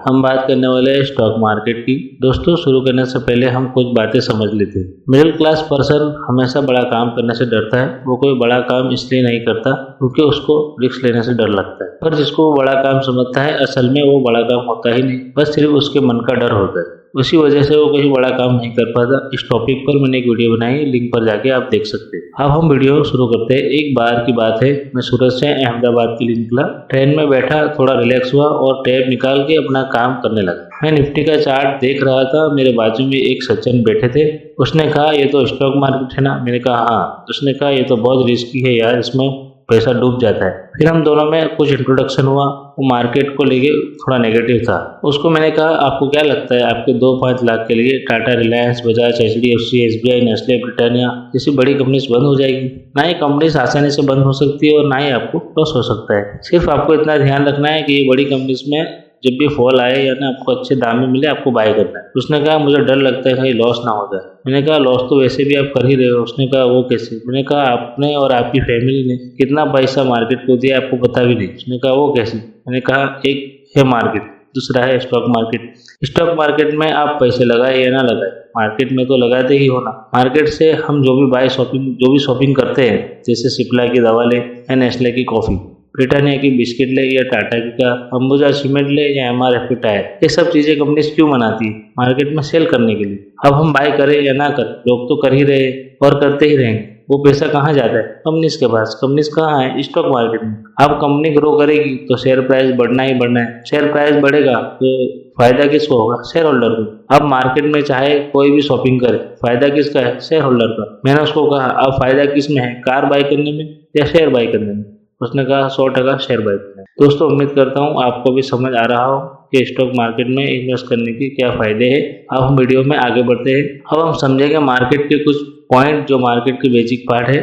हम बात करने वाले हैं स्टॉक मार्केट की। दोस्तों, शुरू करने से पहले हम कुछ बातें समझ लेते हैं। मिडिल क्लास पर्सन हमेशा बड़ा काम करने से डरता है। वो कोई बड़ा काम इसलिए नहीं करता क्योंकि उसको रिस्क लेने से डर लगता है, पर जिसको वो बड़ा काम समझता है असल में वो बड़ा काम होता ही नहीं, बस सिर्फ उसके मन का डर होता है। उसी वजह से वो कहीं बड़ा काम नहीं कर पाता। इस टॉपिक पर मैंने एक वीडियो बनाई है, लिंक पर जाके आप देख सकते हैं। अब हम वीडियो शुरू करते हैं। एक बार की बात है, मैं सूरत से अहमदाबाद के लिए निकला। ट्रेन में बैठा, थोड़ा रिलैक्स हुआ और टैब निकाल के अपना काम करने लगा। मैं निफ्टी का चार्ट देख रहा था। मेरे बाजू में एक सज्जन बैठे थे। उसने कहा, ये तो स्टॉक मार्केट है ना? मैंने कहा हाँ। उसने कहा, ये तो बहुत रिस्की है यार, इसमें पैसा डूब जाता है। फिर हम दोनों में कुछ इंट्रोडक्शन हुआ। वो मार्केट को लेके थोड़ा नेगेटिव था। उसको मैंने कहा, आपको क्या लगता है आपके 2-5 लाख के लिए Tata, Reliance, Bajaj, HDFC, SBI, Nestle, Britannia जैसी बड़ी कंपनीज बंद हो जाएगी? ना ही कंपनीज आसानी से बंद हो सकती है और ना ही आपको लॉस हो सकता है। सिर्फ आपको इतना ध्यान रखना है कि ये बड़ी कंपनीज में जब भी फॉल आए या ना आपको अच्छे दाम में मिले, आपको बाय करना है। उसने कहा, मुझे डर लगता है कहीं लॉस ना हो जाए। मैंने कहा, लॉस तो वैसे भी आप कर ही रहे हो। उसने कहा, वो कैसे? मैंने कहा, आपने और आपकी फैमिली ने कितना पैसा मार्केट को दिया आपको पता भी नहीं। उसने कहा, वो कैसे? मैंने कहा, एक है मार्केट, दूसरा है स्टॉक मार्केट। स्टॉक मार्केट में आप पैसे लगाए या ना लगाए, मार्केट में तो लगाते ही होना। मार्केट से हम जो भी शॉपिंग करते हैं, जैसे सिप्ला की दवा ले या नेस्ले की कॉफी, ब्रिटानिया की बिस्किट ले या टाटा की का अंबुजा सीमेंट ले या MRF की टायर, ये सब चीजें कंपनीज क्यों बनाती है? मार्केट में सेल करने के लिए। अब हम बाय करें या ना करें, लोग तो कर ही रहे और करते ही रहेंगे। वो पैसा कहाँ जाता है? कंपनीज के पास। कंपनीज कहाँ है? स्टॉक मार्केट में। अब कंपनी ग्रो करेगी तो शेयर प्राइस बढ़ना ही बढ़ना है। शेयर प्राइस बढ़ेगा तो फायदा किसको होगा? शेयर होल्डर को। अब मार्केट में चाहे कोई भी शॉपिंग करे, फायदा किसका है? शेयर होल्डर का। मैंने उसको कहा, अब फायदा किस में है, कार बाय करने में या शेयर बाय करने में? उसने कहा, 100% शेयर बाय करना है। दोस्तों, उम्मीद करता हूँ आपको भी समझ आ रहा हो कि स्टॉक मार्केट में इन्वेस्ट करने के क्या फायदे हैं। अब हम वीडियो में आगे बढ़ते हैं। अब हम समझेंगे मार्केट के कुछ पॉइंट जो मार्केट के बेसिक पार्ट है।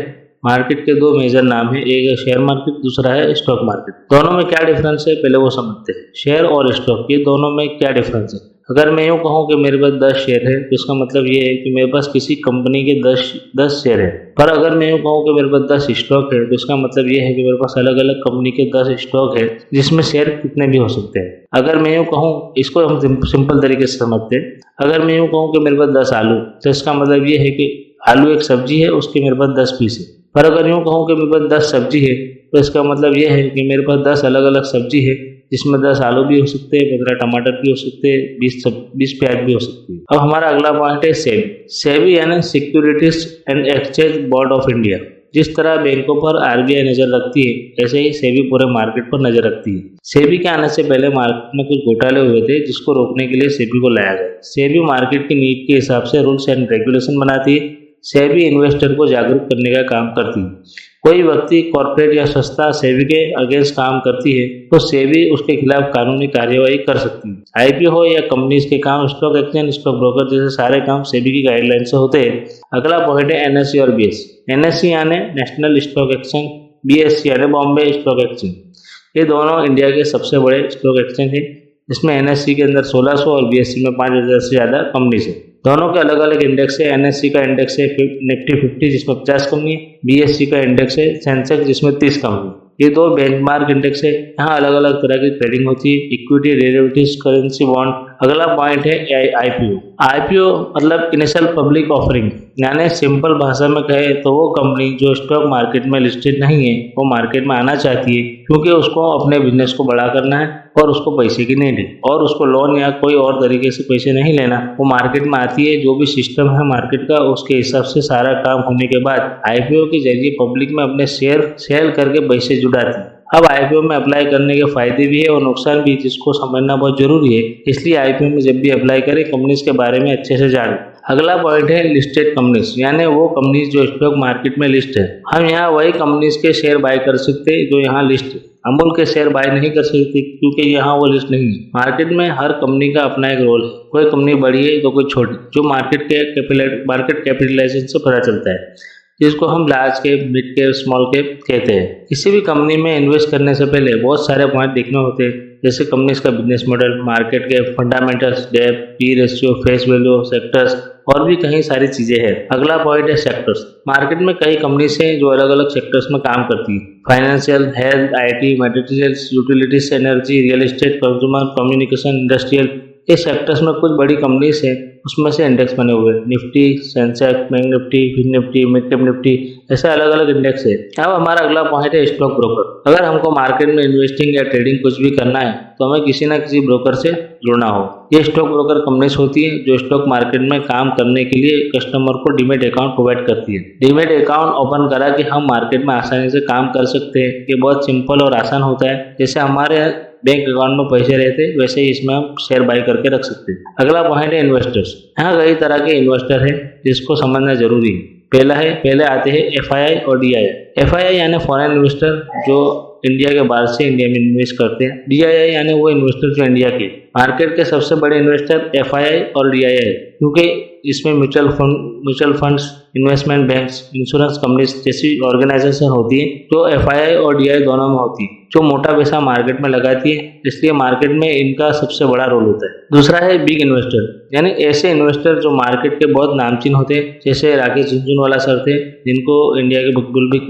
मार्केट के 2 मेजर नाम है, एक है शेयर मार्केट, दूसरा है स्टॉक मार्केट। दोनों में क्या डिफरेंस है पहले वो समझते हैं। शेयर और स्टॉक, ये दोनों में क्या डिफरेंस है? अगर मैं यूँ कहूँ कि मेरे पास 10 शेयर है तो इसका मतलब ये है कि मेरे पास किसी कंपनी के 10 शेयर है। पर अगर मैं यूँ कहूँ कि मेरे पास 10 स्टॉक है तो इसका मतलब ये है कि मेरे पास अलग अलग कंपनी के 10 स्टॉक है, जिसमें शेयर कितने भी हो सकते हैं। अगर मैं यूँ कहूँ, इसको हम सिंपल तरीके से समझते हैं। अगर मैं यूँ कहूँ कि मेरे पास 10 आलू, तो इसका मतलब ये है कि आलू एक सब्जी है, उसके मेरे पास 10 पीस है। पर अगर यूँ कहूँ कि मेरे पास 10 सब्जी है तो इसका मतलब ये है कि मेरे पास 10 अलग अलग सब्जी है, जिसमें 10 आलू भी हो सकते हैं, 15 टमाटर भी हो सकते हैं, 20 प्याज भी हो सकती है। अब हमारा अगला पॉइंट है सेबी। सेबी यानी securities and exchange board of India. जिस तरह बैंकों पर RBI नजर रखती है, ऐसे ही सेबी पूरे मार्केट पर नजर रखती है। सेबी के आने से पहले मार्केट में कुछ घोटाले हुए थे, जिसको रोकने के लिए सेबी को लाया गया। सेबी मार्केट की नीड के हिसाब से रूल्स एंड रेगुलेशन बनाती है। सेबी इन्वेस्टर को जागरूक करने का काम करती है। कोई व्यक्ति, कॉर्पोरेट या संस्था सेबी के अगेंस्ट काम करती है तो सेबी उसके खिलाफ कानूनी कार्यवाही कर सकती है। IPO हो या कंपनीज के काम, स्टॉक एक्सचेंज, स्टॉक ब्रोकर जैसे सारे काम सेबी की गाइडलाइन से होते हैं। अगला पॉइंट है NSE और BSE। NSE यानी नेशनल स्टॉक एक्सचेंज, BSE यानी बॉम्बे स्टॉक एक्सचेंज। ये दोनों इंडिया के सबसे बड़े स्टॉक एक्सचेंज है। इसमें NSE के अंदर 1600 और BSE में 5000 से ज्यादा कंपनीज है। दोनों के अलग अलग इंडेक्स है। NSE का इंडेक्स है निफ्टी 50, जिसमें 50 कंपनी है। BSE का इंडेक्स है सेंसेक्स, जिसमें 30 कंपनी। ये 2 बेंचमार्क इंडेक्स है। यहाँ अलग अलग तरह की ट्रेडिंग होती है, इक्विटी, डेरिवेटिव्स, करेंसी, बॉन्ड। अगला पॉइंट है IPO। IPO मतलब इनिशियल पब्लिक ऑफरिंग, यानी सिंपल भाषा में कहे तो वो कंपनी जो स्टॉक मार्केट में लिस्टेड नहीं है, वो मार्केट में आना चाहती है क्योंकि उसको अपने बिजनेस को बड़ा करना है और उसको पैसे की नीड है और उसको लोन या कोई और तरीके से पैसे नहीं लेना। वो मार्केट में आती है, जो भी सिस्टम है मार्केट का उसके हिसाब से सारा काम होने के बाद IPO के जरिए पब्लिक में अपने शेयर सेल करके पैसे जुटाती है। अब IPO में अप्लाई करने के फायदे भी है और नुकसान भी, जिसको समझना बहुत जरूरी है। इसलिए IPO में जब भी अप्लाई करें, कंपनीज के बारे में अच्छे से जानें। अगला पॉइंट है लिस्टेड कंपनीज, यानी वो कंपनीज जो स्टॉक मार्केट में लिस्ट है। हम यहाँ वही कंपनीज के शेयर बाय कर सकते हैं जो यहाँ लिस्ट है। अमूल के शेयर बाय नहीं कर सकते क्योंकि यहाँ वो लिस्ट नहीं है। मार्केट में हर कंपनी का अपना एक रोल है। कोई कंपनी बड़ी है तो कोई छोटी, जो मार्केट कैपिटलाइजेशन से पता चलता है, जिसको हम large cap, mid cap, small cap कहते हैं। किसी भी कंपनी में इन्वेस्ट करने से पहले बहुत सारे पॉइंट देखने होते हैं, जैसे कंपनीज का business model, market cap, fundamentals, depth, P/E, face value, sectors और भी कई सारी चीजें हैं। अगला पॉइंट है सेक्टर्स। मार्केट में कई कंपनीज हैं जो अलग अलग सेक्टर्स में काम करती है। Financial, health, IT, materials, utilities, energy, real estate, consumer, communication, industrial, इस सेक्टर्स में कुछ बड़ी कंपनीज हैं, उसमें से इंडेक्स बने हुए हैं। Nifty, Sensex, bank Nifty, fin Nifty, mid cap Nifty, ऐसे अलग अलग इंडेक्स है। अब हमारा अगला पॉइंट है स्टॉक ब्रोकर। अगर हमको मार्केट में इन्वेस्टिंग या ट्रेडिंग कुछ भी करना है तो हमें किसी ना किसी ब्रोकर से जुड़ना हो। ये स्टॉक ब्रोकर कंपनीज होती है जो स्टॉक मार्केट में काम करने के लिए कस्टमर को डीमेट अकाउंट प्रोवाइड करती है। डीमेट अकाउंट ओपन करा कि हम मार्केट में आसानी से काम कर सकते हैं। ये बहुत सिंपल और आसान होता है। जैसे हमारे बैंक अकाउंट में पैसे रहते वैसे ही इसमें हम शेयर बाय करके रख सकते हैं। अगला पॉइंट है इन्वेस्टर्स। यहाँ कई तरह के इन्वेस्टर है जिसको समझना जरूरी है। पहले आते हैं FII और DII। FII यानी फॉरेन इन्वेस्टर जो इंडिया के बाहर से इंडिया में इन्वेस्ट करते हैं। DII यानी वो इन्वेस्टर जो इंडिया के। मार्केट के सबसे बड़े इन्वेस्टर FII और DII है, क्योंकि इसमें mutual funds, investment banks, insurance companies जैसी ऑर्गेनाइजेशन होती है जो FII और DII दोनों में होती है, जो मोटा पैसा मार्केट में लगाती है, इसलिए मार्केट में इनका सबसे बड़ा रोल होता है। दूसरा है बिग इन्वेस्टर, यानी ऐसे इन्वेस्टर जो मार्केट के बहुत नामचीन होते हैं, जैसे राकेश झुनझुनवाला सर थे जिनको इंडिया के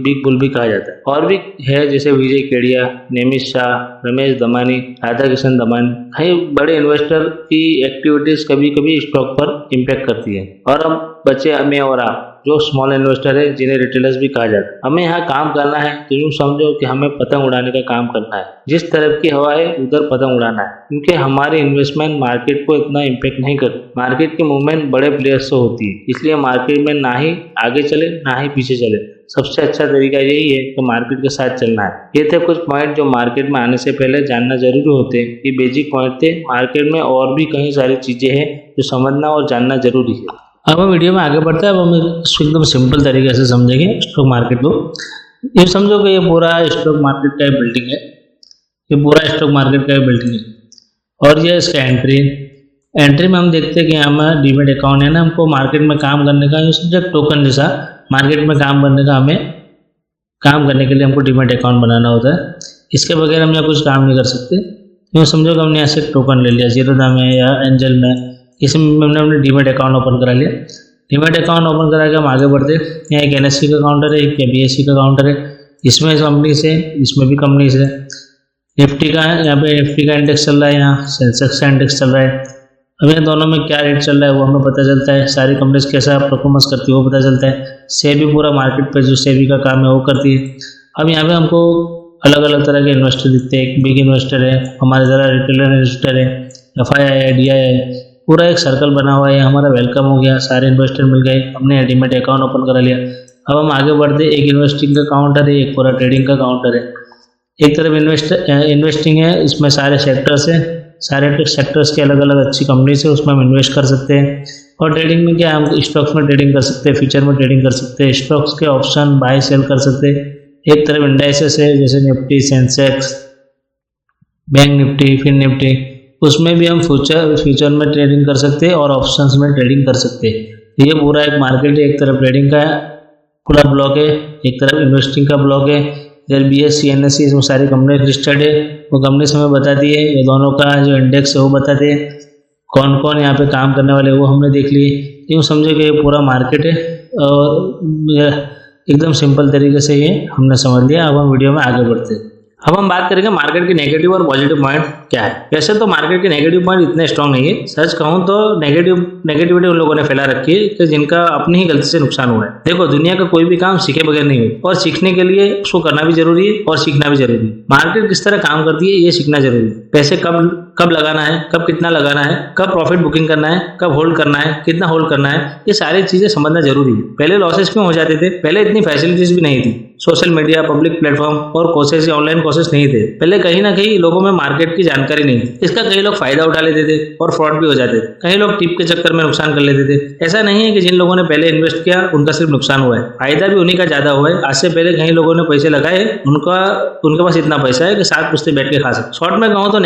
बिग बुल भी कहा जाता है। और भी है जैसे विजय केडिया, नेमित शाह, रमेश दमानी, राधा किशन दमानी। कई बड़े इन्वेस्टर की एक्टिविटीज कभी कभी स्टॉक पर इम्पैक्ट करती है। और अब बचे हमें और आप जो स्मॉल इन्वेस्टर है, जिन्हें रिटेलर्स भी कहा जाता है। हमें यहाँ काम करना है तो यूँ समझो कि हमें पतंग उड़ाने का काम करना है। जिस तरफ की हवा है उधर पतंग उड़ाना है, क्योंकि हमारी इन्वेस्टमेंट मार्केट को इतना इम्पैक्ट नहीं करती। मार्केट की मूवमेंट बड़े प्लेयर्स से होती है, इसलिए मार्केट में ना ही आगे चले ना ही पीछे चले। सबसे अच्छा तरीका यही है कि मार्केट के साथ चलना है। ये थे कुछ पॉइंट जो मार्केट में आने से पहले जानना जरूरी होते हैं। ये बेसिक पॉइंट थे। मार्केट में और भी कई सारी चीजें हैं जो समझना और जानना जरूरी है। अब हम वीडियो में आगे बढ़ते हैं। अब हम इसको एकदम सिंपल तरीके से समझेंगे स्टॉक मार्केट को। ये समझो कि ये पूरा स्टॉक मार्केट का बिल्डिंग है। ये पूरा स्टॉक मार्केट का बिल्डिंग है और ये इसका एंट्री में हम देखते हैं कि हमें डीमेट अकाउंट है ना, हमको मार्केट में काम करने का जब टोकन जैसा मार्केट में काम करने का, हमें काम करने के लिए हमको डीमेट अकाउंट बनाना होता है। इसके बगैर हम यहाँ कुछ काम नहीं कर सकते। यूँ समझो कि हमने ऐसे टोकन ले लिया जीरोधा में या एंजल में, इसमें हमने डीमेट अकाउंट ओपन करा लिया। डीमेट अकाउंट ओपन करा के हम आगे बढ़ते। यहाँ एक NSE का काउंटर है, एक BSE का काउंटर है। इसमें कंपनी से, इसमें भी कंपनी से। निफ्टी का है, यहाँ पे निफ्टी का इंडेक्स चल रहा है, यहाँ सेंसेक्स का इंडेक्स चल रहा है। अब इन दोनों में क्या रेट चल रहा है वो हमें पता चलता है। सारी कंपनीज कैसा परफॉर्मेंस करती है वो पता चलता है। सेबी पूरा मार्केट पर जो सेबी का काम है वो करती है। अब यहाँ पे हमको अलग अलग तरह के इन्वेस्टर दिखते हैं। एक बिग इन्वेस्टर है, हमारे ज़रा रिटेलर इन्वेस्टर है, FII है, DII है। पूरा एक सर्कल बना हुआ है। हमारा वेलकम हो गया, सारे इन्वेस्टर मिल गए, हमने डीमेट अकाउंट ओपन करा लिया। अब हम आगे बढ़ते। एक इन्वेस्टिंग का काउंटर है, एक पूरा ट्रेडिंग का काउंटर है। एक तरफ इन्वेस्टिंग है, इसमें सारे सेक्टर्स हैं, सारे सेक्टर्स के अलग अलग अच्छी कंपनीज है, उसमें हम इन्वेस्ट कर सकते हैं। और ट्रेडिंग में क्या, हम स्टॉक्स में ट्रेडिंग कर सकते हैं, फ्यूचर में ट्रेडिंग कर सकते हैं, स्टॉक्स के ऑप्शन बाय सेल कर सकते हैं। एक तरफ इंडाइसेस है जैसे Nifty, Sensex, bank Nifty, fin Nifty, उसमें भी हम फ्यूचर में ट्रेडिंग कर सकते हैं और ऑप्शंस में ट्रेडिंग कर सकते हैं। ये पूरा एक मार्केट है। एक तरफ ट्रेडिंग का पूरा ब्लॉक है, एक तरफ इन्वेस्टिंग का ब्लॉक है। इधर BSE, NSE इसमें सारी कंपनी लिस्टेड है, वो कंपनी हमें बताती है। ये दोनों का जो इंडेक्स है वो बताते हैं। कौन कौन यहाँ पे काम करने वाले वो हमने देख लिए। यूँ समझे कि ये पूरा मार्केट है और एकदम सिंपल तरीके से ये हमने समझ लिया। अब हम वीडियो में आगे बढ़ते हैं। अब हम बात करेंगे मार्केट के नेगेटिव और पॉजिटिव पॉइंट क्या है। वैसे तो मार्केट के नेगेटिव पॉइंट इतने स्ट्रांग नहीं है। सच कहूँ तो नेगेटिविटी उन लोगों ने फैला रखी है कि जिनका अपनी ही गलती से नुकसान हुआ है। देखो, दुनिया का कोई भी काम सीखे बगैर नहीं हो, और सीखने के लिए उसको करना भी जरूरी है और सीखना भी जरूरी है। मार्केट किस तरह काम करती है ये सीखना जरूरी है। पैसे कब लगाना है, कब कितना लगाना है, कब प्रॉफिट बुकिंग करना है, कब होल्ड करना है, कितना होल्ड करना है, ये सारी चीजें समझना जरूरी है। पहले लॉसेस क्यों हो जाते थे? पहले इतनी फैसिलिटीज भी नहीं थी। सोशल मीडिया, पब्लिक प्लेटफॉर्म और कोर्सेज, ऑनलाइन कोर्सेज नहीं थे। पहले कहीं ना कहीं लोगों में मार्केट की जानकारी नहीं थी। इसका कई लोग फायदा उठा लेते थे और फ्रॉड भी हो जाते थे। कई लोग टिप के चक्कर में नुकसान कर लेते थे। ऐसा नहीं है कि जिन लोगों ने पहले इन्वेस्ट किया उनका सिर्फ नुकसान हुआ है, फायदा भी उन्हीं का ज्यादा हुआ है। आज से पहले कई लोगों ने पैसे लगाए, उनके पास इतना पैसा है कि साथ पुछते बैठ के खा सकते। शॉर्ट में कहूँ तो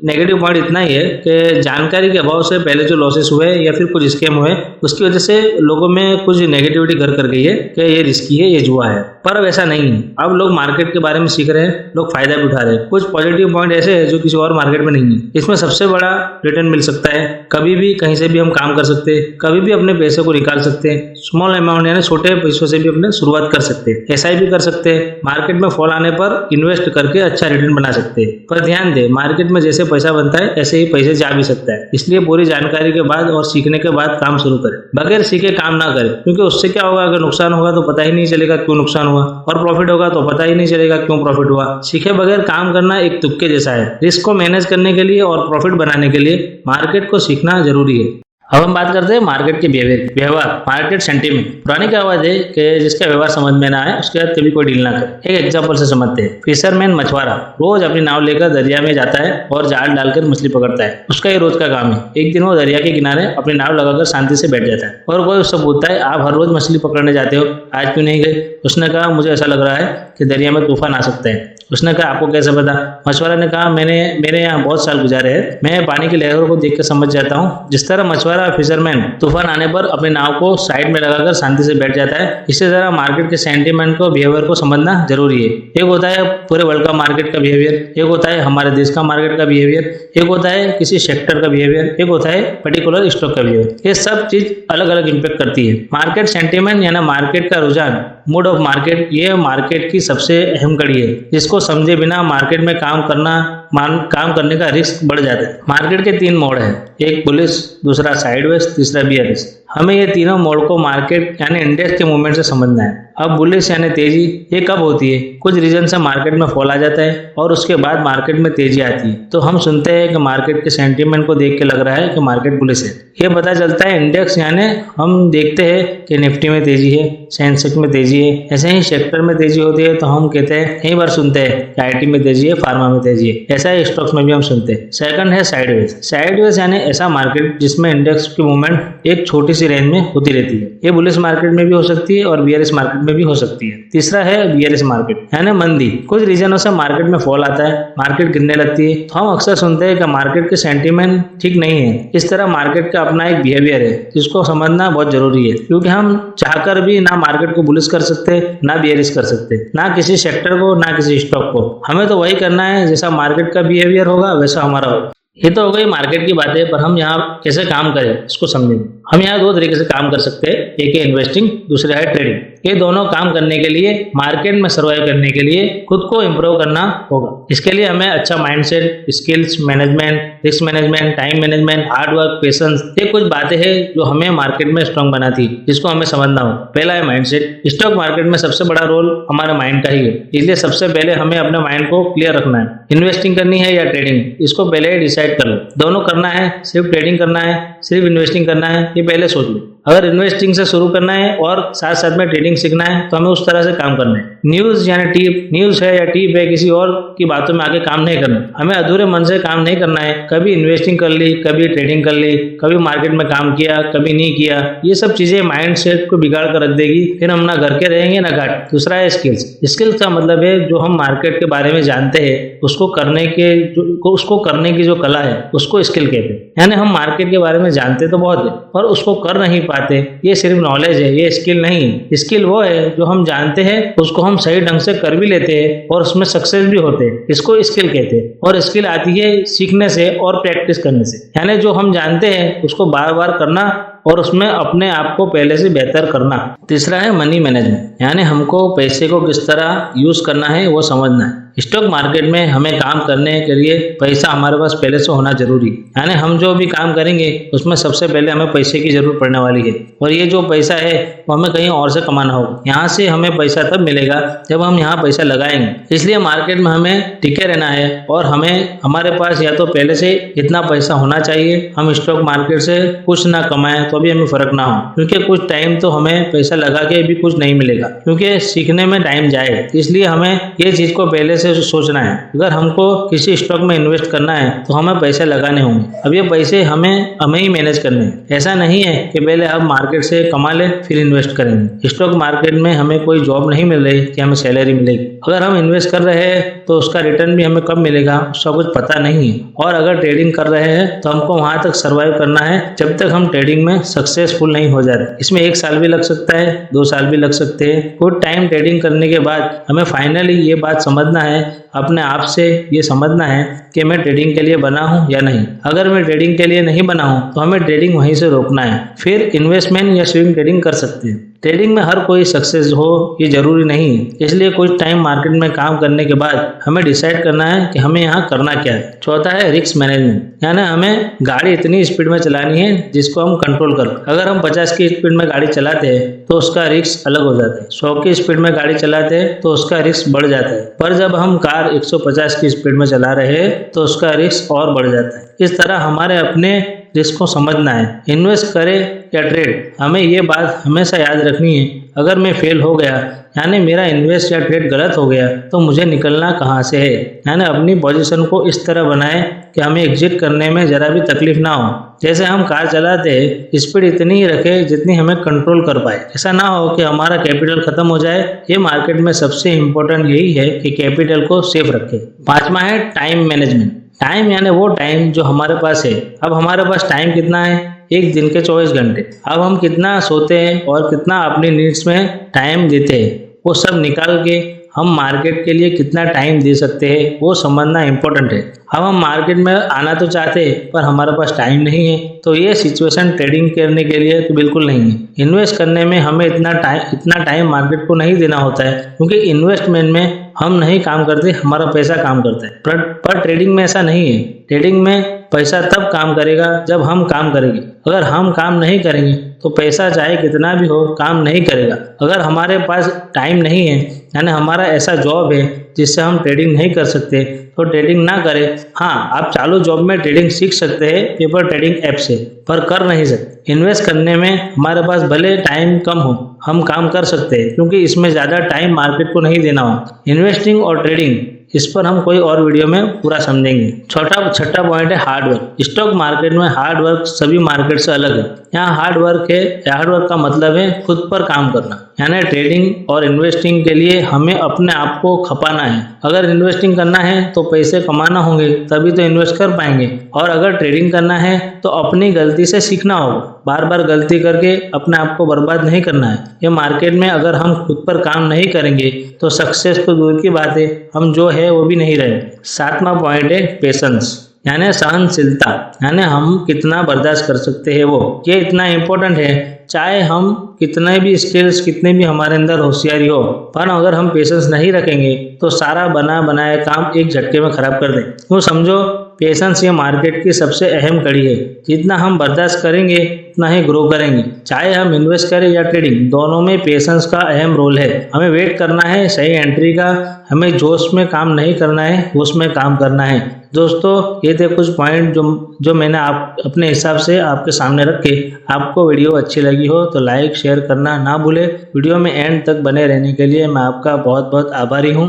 नेगेटिव पॉइंट इतना ही है कि जानकारी के अभाव से पहले जो लॉसेस हुए या फिर कुछ स्कैम हुए उसकी वजह से लोगों में कुछ नेगेटिविटी घर कर गई है कि ये रिस्की है, ये जुआ है। पर अब ऐसा नहीं है। अब लोग मार्केट के बारे में सीख रहे हैं, लोग फायदा भी उठा रहे हैं। कुछ पॉजिटिव पॉइंट ऐसे हैं जो किसी और मार्केट में नहीं है। इसमें सबसे बड़ा रिटर्न मिल सकता है, कभी भी कहीं से भी हम काम कर सकते हैं, कभी भी अपने पैसे को निकाल सकते हैं। स्मॉल अमाउंट यानी छोटे पैसों से भी अपने शुरुआत कर सकते हैं, SIP कर सकते हैं। मार्केट में फॉल आने पर इन्वेस्ट करके अच्छा रिटर्न बना सकते हैं। पर ध्यान दें, मार्केट में जैसे पैसा बनता है ऐसे ही पैसे जा भी सकता है। इसलिए पूरी जानकारी के बाद और सीखने के बाद काम शुरू करें, बगैर सीखे काम ना करें, क्योंकि उससे क्या होगा, अगर नुकसान होगा तो पता ही नहीं चलेगा क्यों नुकसान हुआ, और प्रॉफिट होगा तो पता ही नहीं चलेगा क्यों प्रॉफिट हुआ। सीखे बगैर काम करना एक तुक्के जैसा है। रिस्क को मैनेज करने के लिए और प्रॉफिट बनाने के लिए मार्केट को सीखना जरूरी है। अब हम बात करते हैं मार्केट के व्यवहार, मार्केट सेंटीमेंट। पुरानी कहावत है कि जिसका व्यवहार समझ में ना आए उसके साथ कभी कोई डील ना करे। एक एग्जांपल से समझते हैं। फिशरमैन मछुआरा रोज अपनी नाव लेकर दरिया में जाता है और जाल डालकर मछली पकड़ता है। उसका ये रोज का काम है। एक दिन वो दरिया के किनारे अपनी नाव लगाकर शांति से बैठ जाता है और कोई उससे पूछता है, आप हर रोज मछली पकड़ने जाते हो, आज क्यों नहीं गए? उसने कहा, मुझे ऐसा लग रहा है कि दरिया में तूफान आ सकते हैं। उसने कहा, आपको कैसे पता? मछुआरा ने कहा, मेरे यहाँ बहुत साल गुजारे हैं, मैं पानी की लहरों को देख कर समझ जाता हूँ। जिस तरह मछुआरा फिशरमैन तूफान आने पर अपनी नाव को साइड में लगाकर शांति से बैठ जाता है, इसी तरह मार्केट के सेंटीमेंट को, बिहेवियर को समझना जरूरी है। एक होता है पूरे वर्ल्ड का मार्केट का बिहेवियर, एक होता है हमारे देश का मार्केट का बिहेवियर, एक होता है किसी सेक्टर का बिहेवियर, एक होता है पर्टिकुलर स्टॉक का बिहेवियर। ये सब चीज अलग अलग इम्पेक्ट करती है। मार्केट सेंटीमेंट यानी मार्केट का रुझान, मूड ऑफ मार्केट, ये मार्केट की सबसे अहम कड़ी है। जिसको समझे बिना मार्केट में काम करने का रिस्क बढ़ जाता है। मार्केट के 3 मोड है, एक बुलिश, दूसरा साइडवेज, तीसरा बियरिश। हमें ये तीनों मोड को मार्केट यानी इंडेक्स के मूवमेंट से समझना है। अब बुलिश यानी तेजी, ये कब होती है? कुछ रीजन से मार्केट में फॉल आ जाता है और उसके बाद मार्केट में तेजी आती है, तो हम सुनते हैं कि मार्केट के सेंटीमेंट को देख के लग रहा है कि मार्केट बुलिश है। ये पता चलता है इंडेक्स यानी हम देखते हैं कि निफ्टी में तेजी है, सेंसेक्स में तेजी है। ऐसे ही सेक्टर में तेजी होती है तो हम कहते हैं, कई बार सुनते हैं कि IT में तेजी है, फार्मा में तेजी है। ऐसा ही स्टॉक्स में भी हम सुनते हैं। सेकंड है साइडवेज। साइडवेज यानी ऐसा मार्केट जिसमें इंडेक्स की मूवमेंट एक छोटी सी रेंज में होती रहती है। ये बुलिश मार्केट में भी हो सकती है और बियरिश मार्केट में भी हो सकती है। तीसरा है बियरिश मार्केट यानी मंदी। कुछ रीजनों से मार्केट में फॉल आता है, मार्केट गिरने लगती है, तो हम अक्सर सुनते हैं कि मार्केट के सेंटीमेंट ठीक नहीं है। इस तरह मार्केट का अपना एक बिहेवियर है जिसको समझना बहुत जरूरी है, क्योंकि हम चाहकर भी ना मार्केट को बुलिश कर सकते, ना बियरिश कर सकते, ना किसी सेक्टर को, ना किसी स्टॉक को। हमें तो वही करना है जैसा मार्केट का बिहेवियर होगा वैसा हमारा होगा। ये तो हो गई मार्केट की बातें, पर हम यहाँ कैसे काम करें इसको समझेंगे। हम यहाँ 2 तरीके से काम कर सकते हैं, एक है इन्वेस्टिंग, दूसरा है ट्रेडिंग। ये दोनों काम करने के लिए, मार्केट में सर्वाइव करने के लिए खुद को इम्प्रूव करना होगा। इसके लिए हमें अच्छा mindset, skills management, risk management, time management, hard work, patience, ये कुछ बातें हैं जो हमें मार्केट में स्ट्रांग बनाती है, जिसको हमें समझना हो। पहला है माइंडसेट। स्टॉक मार्केट में सबसे बड़ा रोल हमारे माइंड का ही है, इसलिए सबसे पहले हमें अपने माइंड को क्लियर रखना है। इन्वेस्टिंग करनी है या ट्रेडिंग, इसको पहले डिसाइड कर लो। दोनों करना है, सिर्फ ट्रेडिंग करना है, सिर्फ इन्वेस्टिंग करना है, ये पहले सोच लो। अगर इन्वेस्टिंग से शुरू करना है और साथ साथ में ट्रेडिंग सीखना है तो हमें उस तरह से काम करना है। न्यूज यानी टिप, न्यूज है या टिप है, किसी और की बातों में आगे काम नहीं करना। हमें अधूरे मन से काम नहीं करना है। कभी इन्वेस्टिंग कर ली, कभी ट्रेडिंग कर ली, कभी मार्केट में काम किया, कभी नहीं किया। ये सब चीजें माइंड सेट को बिगाड़ कर रख देगी, फिर हम ना घर के रहेंगे ना घाट। दूसरा है स्किल्स। स्किल्स का मतलब है जो हम मार्केट के बारे में जानते हैं उसको करने की जो कला है उसको स्किल कहते हैं। यानी हम मार्केट के बारे में जानते तो बहुत है पर उसको कर नहीं पाते, ये सिर्फ नॉलेज है, ये स्किल नहीं है। स्किल वो है जो हम जानते हैं उसको हम सही ढंग से कर भी लेते हैं और उसमें सक्सेस भी होते हैं, इसको स्किल कहते हैं। और स्किल आती है सीखने से और प्रैक्टिस करने से। यानी जो हम जानते हैं उसको बार बार करना और उसमें अपने आप को पहले से बेहतर करना। तीसरा है मनी मैनेजमेंट, यानी हमको पैसे को किस तरह यूज करना है वो समझना है। स्टॉक मार्केट में हमें काम करने के लिए पैसा हमारे पास पहले से होना जरूरी है। यानी हम जो भी काम करेंगे उसमें सबसे पहले हमें पैसे की जरूरत पड़ने वाली है और ये जो पैसा है वो हमें कहीं और से कमाना होगा। यहाँ से हमें पैसा तब मिलेगा जब हम यहाँ पैसा लगाएंगे। इसलिए मार्केट में हमें टिके रहना है और हमारे पास या तो पहले से इतना पैसा होना चाहिए, हम स्टॉक मार्केट से कुछ ना कमाएं तो भी हमें फर्क ना हो, क्योंकि कुछ टाइम तो हमें पैसा लगा के भी कुछ नहीं मिलेगा, क्योंकि सीखने में टाइम जाए। इसलिए हमें ये चीज को पहले से सोचना है। अगर हमको किसी स्टॉक में इन्वेस्ट करना है तो हमें पैसे लगाने होंगे। अब ये पैसे हमें ही मैनेज करने हैं। ऐसा नहीं है कि पहले हम मार्केट से कमा ले फिर इन्वेस्ट करेंगे। स्टॉक मार्केट में हमें कोई जॉब नहीं मिल रही कि हमें सैलरी मिलेगी। अगर हम इन्वेस्ट कर रहे हैं तो उसका रिटर्न भी हमें कब मिलेगा उसका कुछ पता नहीं है। और अगर ट्रेडिंग कर रहे हैं तो हमको वहां तक सर्वाइव करना है जब तक हम ट्रेडिंग में सक्सेसफुल नहीं हो जाते। इसमें 1 साल भी लग सकता है, 2 साल भी लग सकते हैं। कुछ टाइम ट्रेडिंग करने के बाद हमें फाइनली ये बात समझना है, अपने आप से ये समझना है कि मैं ट्रेडिंग के लिए बना हूँ या नहीं। अगर मैं ट्रेडिंग के लिए नहीं बना हूँ तो हमें ट्रेडिंग वहीं से रोकना है, फिर इन्वेस्टमेंट या स्विंग ट्रेडिंग कर सकते हैं। ट्रेडिंग में हर कोई सक्सेस हो ये जरूरी नहीं है, इसलिए कुछ टाइम मार्केट में काम करने के बाद हमें डिसाइड करना है कि हमें यहाँ करना क्या है। चौथा है रिस्क मैनेजमेंट, यानी हमें गाड़ी इतनी स्पीड में चलानी है जिसको हम कंट्रोल कर। अगर हम 50 की स्पीड में गाड़ी चलाते हैं तो उसका रिस्क अलग हो जाता है। 100 की स्पीड में गाड़ी चलाते हैं तो उसका रिस्क बढ़ जाता है। पर जब हम कार 150 की स्पीड में चला रहे हैं तो उसका रिस्क और बढ़ जाता है। इस तरह हमारे अपने रिस्क को समझना है। इन्वेस्ट करें या ट्रेड, हमें ये बात हमेशा याद रखनी है, अगर मैं फेल हो गया यानी मेरा इन्वेस्ट या ट्रेड गलत हो गया तो मुझे निकलना कहाँ से है। यानी अपनी पोजीशन को इस तरह बनाएं कि हमें एग्जिट करने में जरा भी तकलीफ ना हो। जैसे हम कार चलाते हैं स्पीड इतनी ही रखें जितनी हमें कंट्रोल कर पाए। ऐसा ना हो कि हमारा कैपिटल खत्म हो जाए। ये मार्केट में सबसे इम्पोर्टेंट यही है कि कैपिटल को सेफ रखें। 5वां है टाइम मैनेजमेंट। टाइम यानी वो टाइम जो हमारे पास है। अब हमारे पास टाइम कितना है, एक दिन के 24 घंटे। अब हम कितना सोते हैं और कितना अपनी नीड्स में टाइम देते हैं वो सब निकाल के हम मार्केट के लिए कितना टाइम दे सकते हैं वो समझना इम्पोर्टेंट है। अब हम मार्केट में आना तो चाहते हैं पर हमारे पास टाइम नहीं है तो ये सिचुएशन ट्रेडिंग करने के लिए तो बिल्कुल नहीं है। इन्वेस्ट करने में हमें इतना टाइम मार्केट को नहीं देना होता है, क्योंकि इन्वेस्टमेंट में हम नहीं काम करते, हमारा पैसा काम करता है। पर ट्रेडिंग में ऐसा नहीं है। ट्रेडिंग में पैसा तब काम करेगा जब हम काम करेंगे। अगर हम काम नहीं करेंगे तो पैसा चाहे कितना भी हो काम नहीं करेगा। अगर हमारे पास टाइम नहीं है यानी हमारा ऐसा जॉब है जिससे हम ट्रेडिंग नहीं कर सकते तो ट्रेडिंग ना करें। हाँ, आप चालू जॉब में ट्रेडिंग सीख सकते हैं पेपर ट्रेडिंग ऐप से, पर कर नहीं सकते। इन्वेस्ट करने में हमारे पास भले टाइम कम हो हम काम कर सकते हैं, क्योंकि इसमें ज़्यादा टाइम मार्केट को नहीं देना होता। इन्वेस्टिंग और ट्रेडिंग इस पर हम कोई और वीडियो में पूरा समझेंगे। छठा पॉइंट है हार्डवर्क। स्टॉक मार्केट में हार्डवर्क सभी मार्केट से अलग है। यहाँ हार्डवर्क का मतलब है खुद पर काम करना। यानी ट्रेडिंग और इन्वेस्टिंग के लिए हमें अपने आप को खपाना है। अगर इन्वेस्टिंग करना है तो पैसे कमाना होंगे तभी तो इन्वेस्ट कर पाएंगे, और अगर ट्रेडिंग करना है तो अपनी गलती से सीखना होगा। बार बार गलती करके अपने आप को बर्बाद नहीं करना है। ये मार्केट में अगर हम खुद पर काम नहीं करेंगे तो सक्सेस तो दूर की बात है, हम जो है वो भी नहीं रहे। 7वां पॉइंट है पेशेंस, यानी सहनशीलता। यानी हम कितना बर्दाश्त कर सकते हैं वो, ये इतना इम्पोर्टेंट है। चाहे हम कितने भी स्किल्स, कितने भी हमारे अंदर होशियारी हो, पर अगर हम पेशेंस नहीं रखेंगे तो सारा बना बनाया काम एक झटके में खराब कर दें। तो समझो पेशेंस ये मार्केट की सबसे अहम कड़ी है। जितना हम बर्दाश्त करेंगे उतना ही ग्रो करेंगे। चाहे हम इन्वेस्ट करें या ट्रेडिंग, दोनों में पेशेंस का अहम रोल है। हमें वेट करना है सही एंट्री का, हमें जोश में काम नहीं करना है, उसमें काम करना है। दोस्तों, ये थे कुछ पॉइंट जो मैंने अपने हिसाब से आपके सामने रखे। आपको वीडियो अच्छी लगी हो तो लाइक शेयर करना ना भूले। वीडियो में एंड तक बने रहने के लिए मैं आपका बहुत बहुत आभारी हूँ।